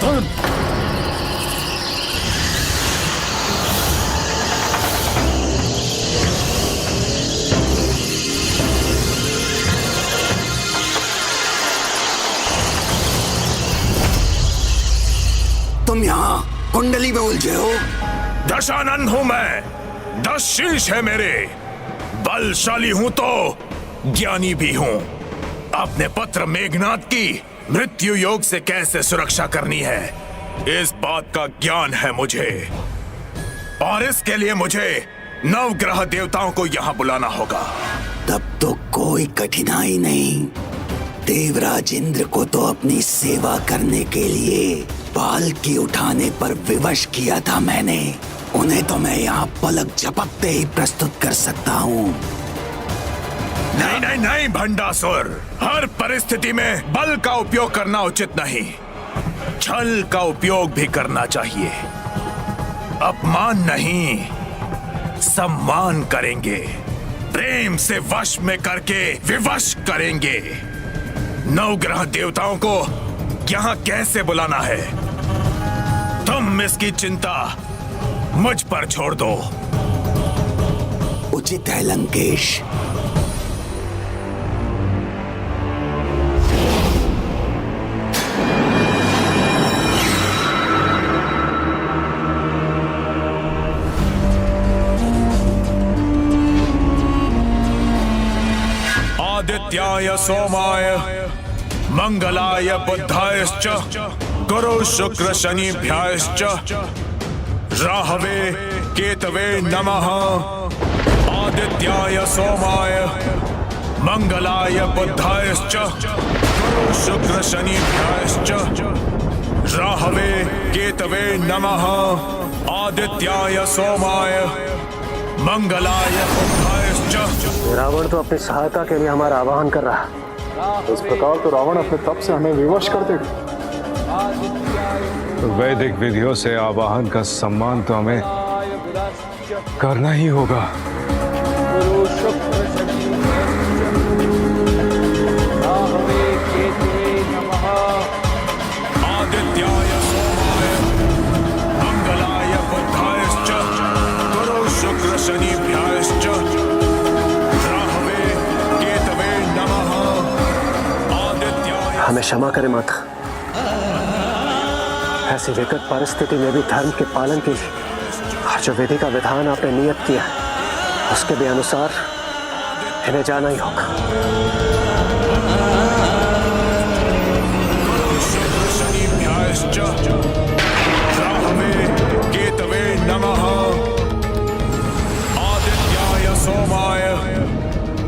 तुम यहाँ कुंडली में उलझे हो? दशानन हूं मैं, 10 शीश है मेरे, बलशाली हूं तो ज्ञानी भी हूं। अपने पुत्र मेघनाद की मृत्यु योग से कैसे सुरक्षा करनी है, इस बात का ज्ञान है मुझे, और इसके लिए मुझे नवग्रह देवताओं को यहाँ बुलाना होगा। तब तो कोई कठिनाई नहीं। देवराज इंद्र को तो अपनी सेवा करने के लिए पालकी उठाने पर विवश किया था मैंने। उन्हें तो मैं यहाँ पलक झपकते ही प्रस्तुत कर सकता हूँ। नहीं नहीं नहीं भंडासुर, हर परिस्थिति में बल का उपयोग करना उचित नहीं, छल का उपयोग भी करना चाहिए। अपमान नहीं, सम्मान करेंगे, प्रेम से वश में करके विवश करेंगे। नवग्रह देवताओं को यहाँ कैसे बुलाना है, तुम इसकी चिंता मुझ पर छोड़ दो। उचित है लंकेश। आदित्याय सोमाय मंगलाय बुधायश्च गुरु शुक्र शनिभ्याश्च राहवे केतवे नमः। आदित्याय सोमाय मंगलाय बुधायश्च गुरु शुक्र शनिभ्याश्च राहवे केतवे नमः। आदित्याय सोमाय मंगलाय बुधायश्च। रावण तो अपनी सहायता के लिए हमारा आह्वान कर रहा है। इस प्रकार तो रावण अपने तप से हमें विवश कर देगा। वैदिक विधियों से आवाहन का सम्मान तो हमें करना ही होगा। आदित्याय सोमाय मंगलाय बुधायश्च गुरु शुक्र शनिभ्याश्च राहवे केतवे नमः। आदित्याय। हमें क्षमा करें माता, ऐसी विकट परिस्थिति में भी धर्म के पालन के लिए और जो विधि का विधान आपने नियत किया उसके भी अनुसार इन्हें जाना ही होगा। केतवे नमः। आदित्याय सोमाय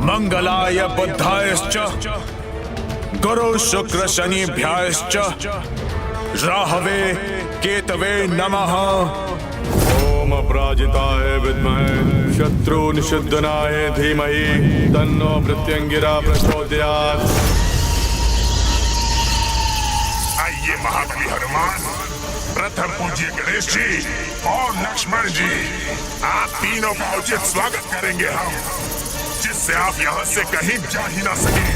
मंगलाय बुधायश्च गुरु शुक्र शनिभ्याश्च राहवे केतवे नमः। ओम अपराजिताय विद्महे शत्रु निषिद्धनाय धीमहि तन्नो मृत्युंगिरा प्रचोदयात्। आइए महाबली हनुमान, प्रथम पूज्य गणेश जी और लक्ष्मण जी, आप तीनों का उचित स्वागत करेंगे हम, जिससे आप यहाँ से कहीं जा ही ना सके।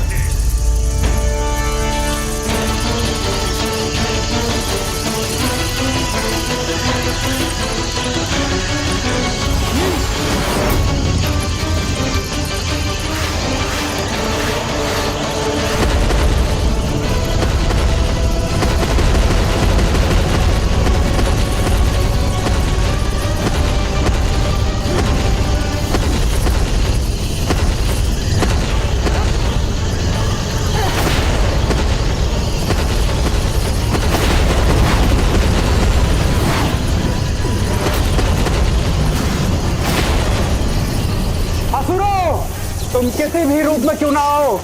तुम किसी भी रूप में क्यों ना हो,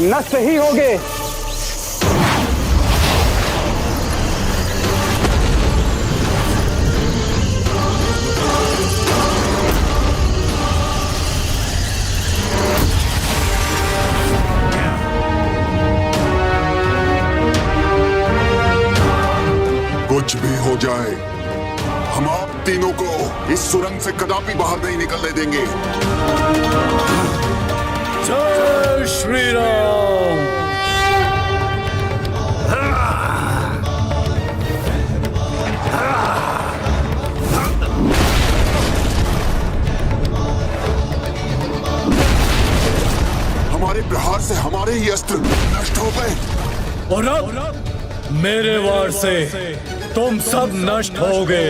नष्ट ही होगे। कुछ भी हो जाए, हम आप तीनों को इस सुरंग से कदापि बाहर नहीं निकलने देंगे। जय श्री राम। तुम्हारे प्रहार से हमारे ही अस्त्र नष्ट हो गए। और अब मेरे वार से तुम सब नष्ट होगे।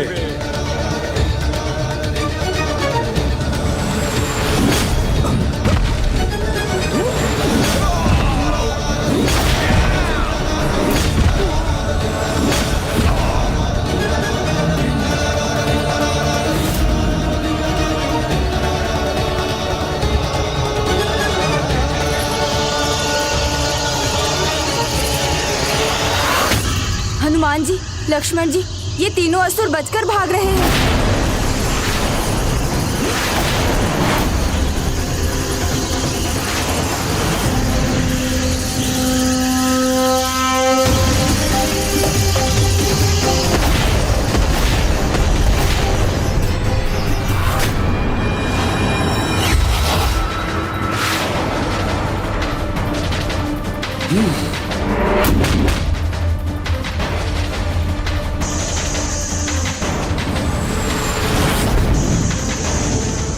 हनुमान जी, लक्ष्मण जी, ये तीनों असुर बचकर भाग रहे हैं।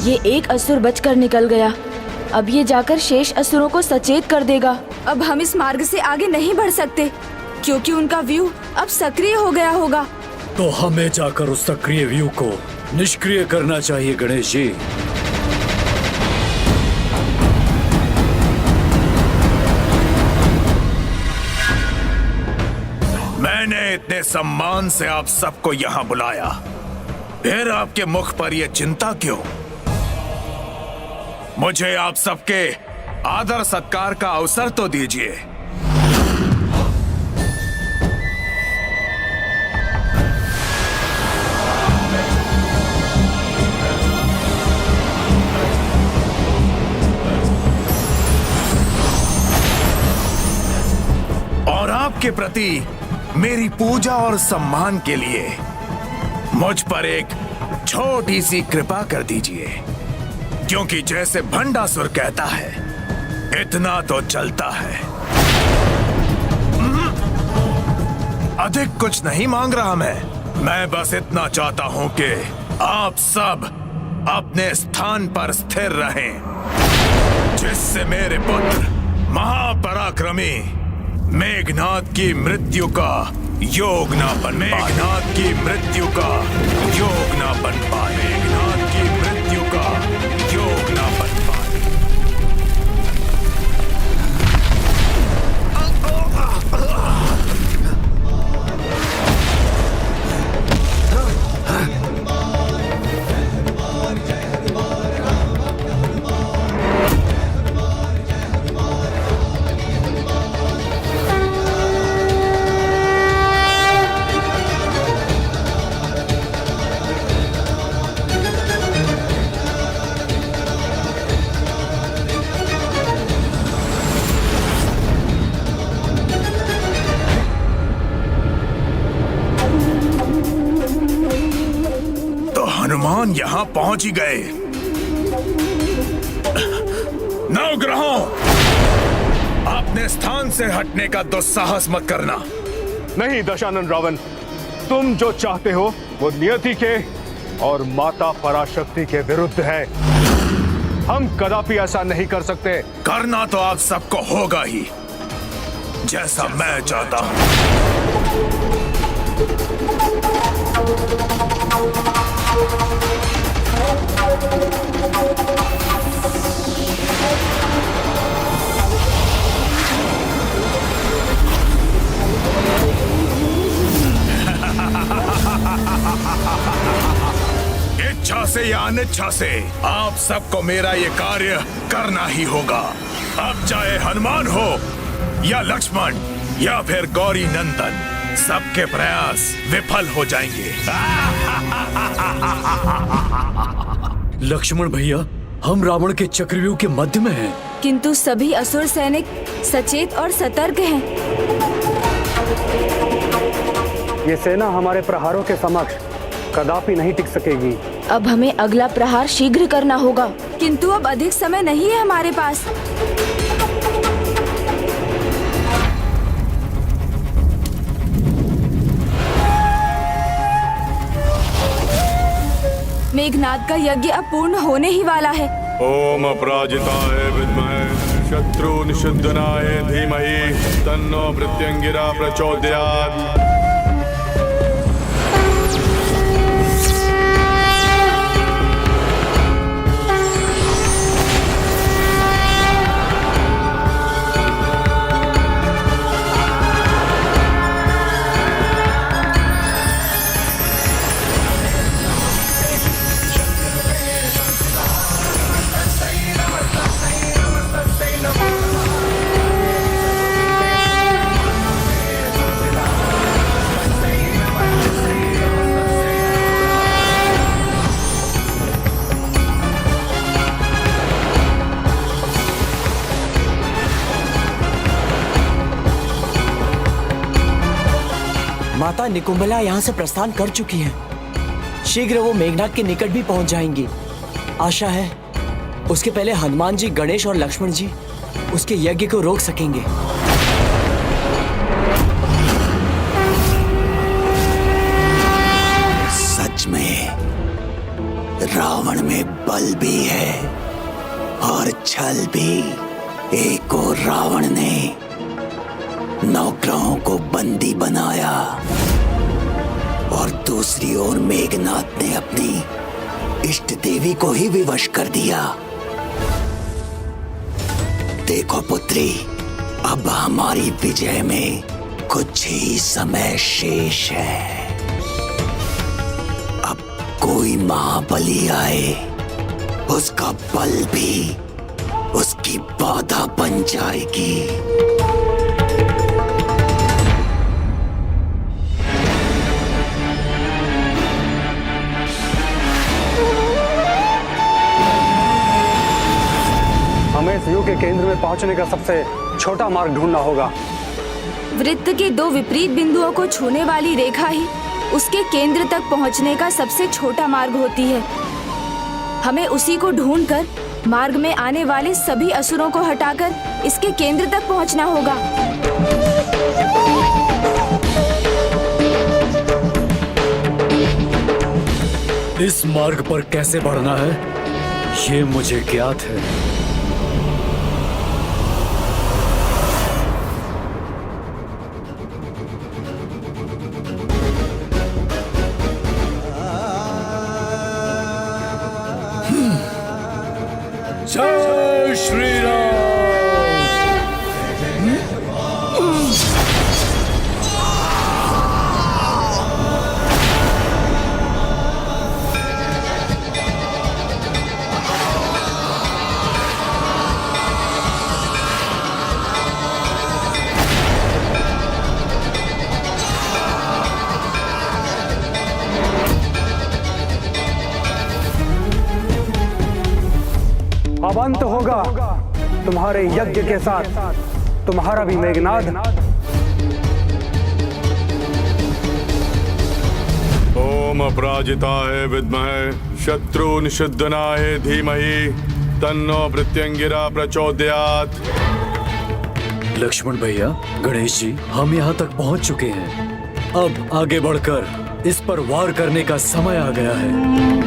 ये एक असुर बचकर निकल गया। अब ये जाकर शेष असुरों को सचेत कर देगा। अब हम इस मार्ग से आगे नहीं बढ़ सकते क्योंकि उनका व्यू अब सक्रिय हो गया होगा। तो हमें जाकर उस सक्रिय व्यू को निष्क्रिय करना चाहिए गणेश जी। मैंने इतने सम्मान से आप सबको यहाँ बुलाया, फिर आपके मुख पर यह चिंता क्यों? मुझे आप सबके आदर सत्कार का अवसर तो दीजिए। और आपके प्रति मेरी पूजा और सम्मान के लिए मुझ पर एक छोटी सी कृपा कर दीजिए, क्योंकि जैसे भंडासुर कहता है, इतना तो चलता है। अधिक कुछ नहीं मांग रहा मैं बस इतना चाहता हूं कि आप सब अपने स्थान पर स्थिर रहें, जिससे मेरे पुत्र महापराक्रमी मेघनाद की मृत्यु का योग ना बन पाए। मेघनाद की मृत्यु का योग ना बन पाए। मेघनाद की मृत्यु का योग ना बन पाए। हनुमान यहाँ पहुंच ही गए। नवग्रहों, अपने स्थान से हटने का दुस्साहस मत करना। नहीं दशानन रावण, तुम जो चाहते हो वो नियति के और माता पराशक्ति के विरुद्ध है। हम कदापि ऐसा नहीं कर सकते। करना तो आप सबको होगा ही, जैसा मैं चाहता हूं। इच्छा से या अनिच्छा से आप सबको मेरा ये कार्य करना ही होगा। अब चाहे हनुमान हो या लक्ष्मण या फिर गौरी नंदन, सबके प्रयास विफल हो जाएंगे। लक्ष्मण भैया, हम रावण के चक्रव्यूह के मध्य में हैं। किंतु सभी असुर सैनिक सचेत और सतर्क हैं। ये सेना हमारे प्रहारों के समक्ष कदापि नहीं टिक सकेगी। अब हमें अगला प्रहार शीघ्र करना होगा, किंतु अब अधिक समय नहीं है हमारे पास। मेघनाद का यज्ञ अब पूर्ण होने ही वाला है। ओम अपराजिताय विद्महे शत्रु निषिद्धनाय धीमहि तन्नो मृत्युंगिरा प्रचोदयात्। माता निकुंभला यहाँ से प्रस्थान कर चुकी हैं। शीघ्र वो मेघनाथ के निकट भी पहुंच जाएंगी। आशा है उसके पहले हनुमान जी, गणेश और लक्ष्मण जी उसके यज्ञ को रोक सकेंगे। सच में रावण में बल भी है और छल भी। एक और रावण ने नौग्रहों को बंदी बनाया और दूसरी ओर मेघनाथ ने अपनी इष्ट देवी को ही विवश कर दिया। देखो पुत्री, अब हमारी विजय में कुछ ही समय शेष है। अब कोई महाबली आए, उसका बल भी उसकी बाधा बन जाएगी। हमें इस युग के केंद्र में पहुंचने का सबसे छोटा मार्ग ढूंढना होगा। वृत्त के दो विपरीत बिंदुओं को छूने वाली रेखा ही उसके केंद्र तक पहुंचने का सबसे छोटा मार्ग होती है। हमें उसी को ढूंढकर मार्ग में आने वाले सभी असुरों को हटाकर इसके केंद्र तक पहुंचना होगा। इस मार्ग पर कैसे बढ़ना है ये मुझे ज्ञात है। जय श्री राम। अब अंत होगा तुम्हारे यज्ञ के साथ तुम्हारा भी मेघनाद। ओम अपराजिताय विद्महे शत्रु निषिद्धनाय धीमहि तन्नो मृत्युंगिरा प्रचोदयात्। लक्ष्मण भैया, गणेश जी, हम यहाँ तक पहुँच चुके हैं। अब आगे बढ़कर इस पर वार करने का समय आ गया है।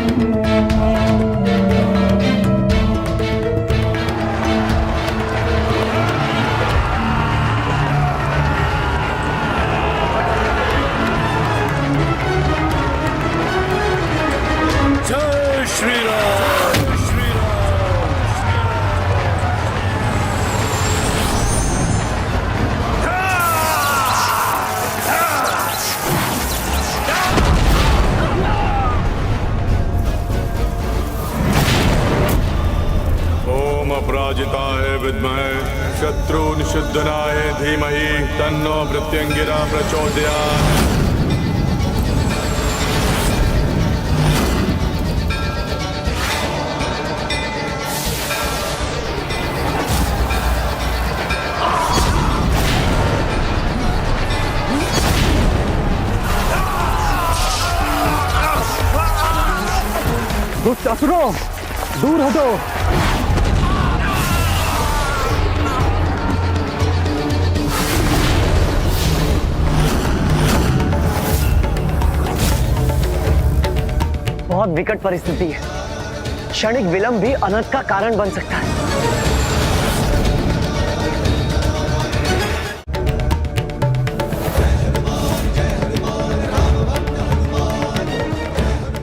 अपराजिताय विद्महे शत्रु निषिद्धनाय धीमहि तन्नो मृत्युंगिरा प्रचोदयात्। दुष्ट असुरों, दूर हटो। बहुत विकट परिस्थिति है। क्षणिक विलंब भी अनर्थ का कारण बन सकता है।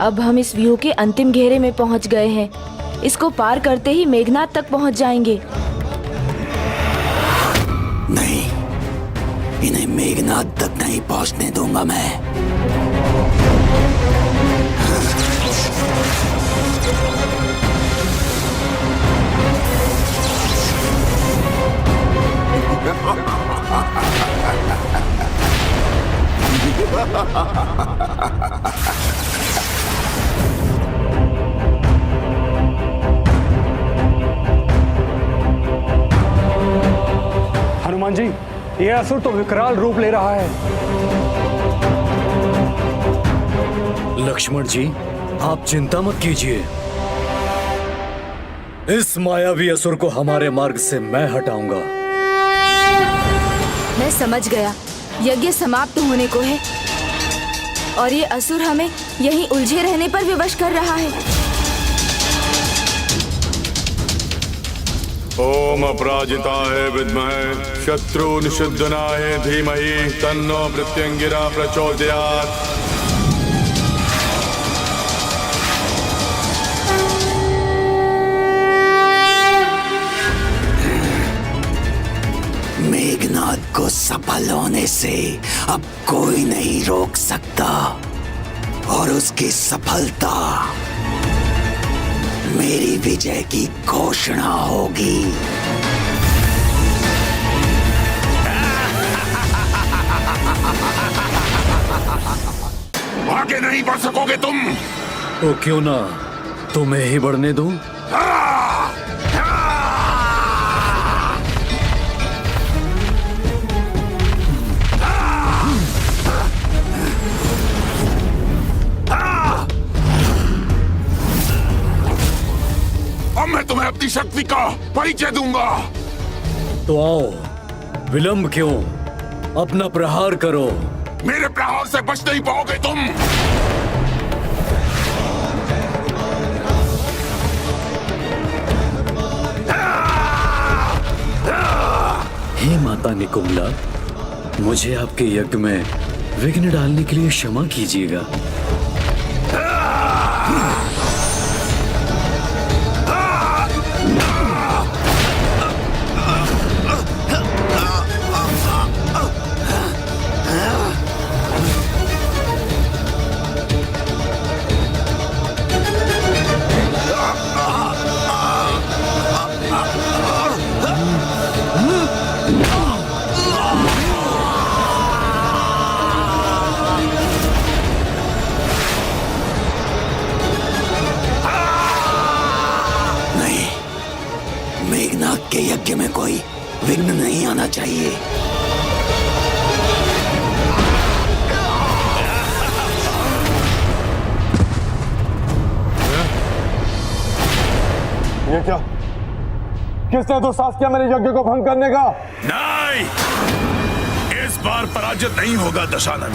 अब हम इस व्यूह के अंतिम घेरे में पहुंच गए हैं। इसको पार करते ही मेघनाथ तक पहुंच जाएंगे। नहीं, इन्हें मेघनाथ तक नहीं पहुंचने दूंगा मैं। हनुमान जी, ये असुर तो विकराल रूप ले रहा है। लक्ष्मण जी, आप चिंता मत कीजिए। इस मायावी असुर को हमारे मार्ग से मैं हटाऊंगा। मैं समझ गया, यज्ञ समाप्त होने को है और ये असुर हमें यहीं उलझे रहने पर विवश कर रहा है। ओम अपराजिताय विद्महे शत्रु निषिद्धनाय धीमहि तन्नो मृत्युंगिरा प्रचोदयात्। मेघनाथ को सफल होने से अब कोई नहीं रोक सकता और उसकी सफलता मेरी विजय की घोषणा होगी। आगे नहीं बढ़ सकोगे तुम। तो क्यों ना तुम्हें ही बढ़ने दूं? अब मैं तुम्हें अपनी शक्ति का परिचय दूंगा। तो आओ, विलंब क्यों? अपना प्रहार करो। मेरे प्रहार से बच नहीं पाओगे तुम। हे माता निकुंभला, मुझे आपके यज्ञ में विघ्न डालने के लिए क्षमा कीजिएगा। मेघनाथ के यज्ञ में कोई विघ्न नहीं आना चाहिए। ये क्या? किसने दुस्साहस किया मेरे यज्ञ को भंग करने का? नहीं, इस बार पराजित नहीं होगा दशानन।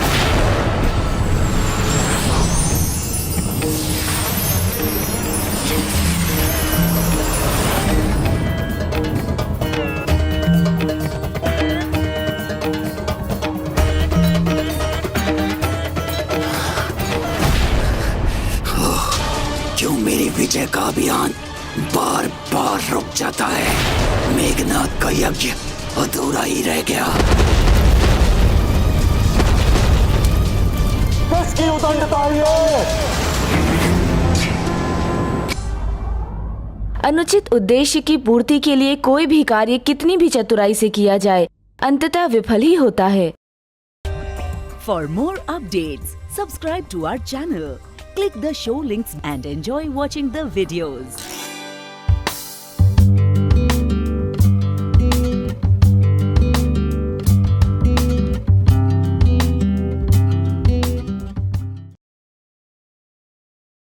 क्यों मेरी विजय का अभियान बार बार रुक जाता है? मेघनाथ का यज्ञ अधूरा ही रह गया। किसकी उदंडता है ये? अनुचित उद्देश्य की पूर्ति के लिए कोई भी कार्य कितनी भी चतुराई से किया जाए, अंततः विफल ही होता है। For more updates, subscribe to our channel, click the show links and enjoy watching the videos.